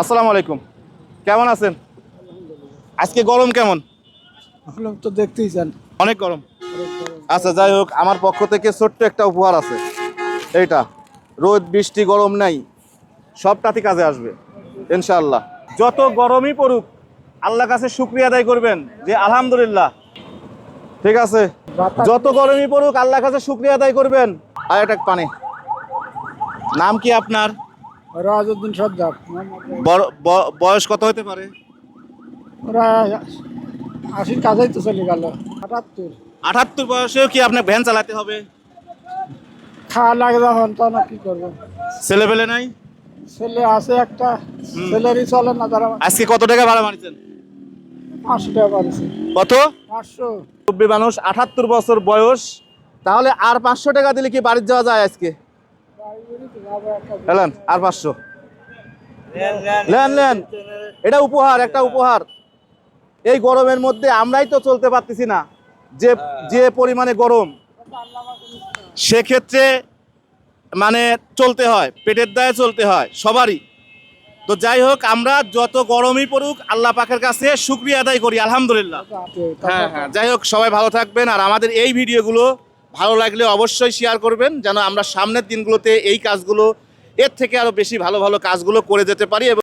আসসালামু আলাইকুম, কেমন আছেন? আজকে গরম কেমন? তো দেখতেই চান। অনেক গরম। আচ্ছা, যাই হোক, আমার পক্ষ থেকে ছোট্ট একটা উপহার আছে। এইটা রোদ বৃষ্টি গরম নাই, সবটাতে কাজে আসবে ইনশাআল্লাহ। যত গরমই পড়ুক, আল্লাহর কাছে শুকরিয়া আদায় করবেন যে আলহামদুলিল্লাহ। ঠিক আছে, যত গরমই পড়ুক আল্লাহর কাছে শুকরিয়া আদায় করবেন। আর একটা পানি। নাম কি আপনার? রাজউদ্দিন সর্দার। বয়স কত হতে পারে? ওরা 80 কাছেই তো চলে গেল। 78 78 বয়সেও কি আপনার ভ্যান চালাতে হবে? খাওয়া লাগে যখন তখন কি করবো। ছেলে পেলে নাই? ছেলে আছে একটা, ছেলেরই চলে না তারা। আজকে কত টাকা ভাড়া মারছেন? 500 টাকা পারিছে। কত? 500। মুরব্বী মানুষ, 78 বছর বয়স, তাহলে আর 500 টাকা দিলে কি বাড়ি যাওয়া যায় আজকে? এলেন আর 500 নেন, এটা উপহার, একটা উপহার। এই গরমের মধ্যে আমরাই তো চলতে পারতেছি না, যে যে পরিমাণে গরম, সেক্ষেত্রে মানে চলতে হয়, পেটের দায়ে চলতে হয় সবারই। তো যাই হোক, আমরা যত গরমই পড়ুক আল্লাহ পাকের কাছে শুকরিয়া আদায় করি আলহামদুলিল্লাহ। হ্যাঁ, যাই হোক, সবাই ভালো থাকবেন। আর আমাদের এই ভিডিওগুলো ভালো লাগলে অবশ্যই শেয়ার করবেন, যেন আমরা সামনের দিনগুলোতে এই কাজগুলো, এর থেকে আরো বেশি ভালো ভালো কাজগুলো করে যেতে পারি।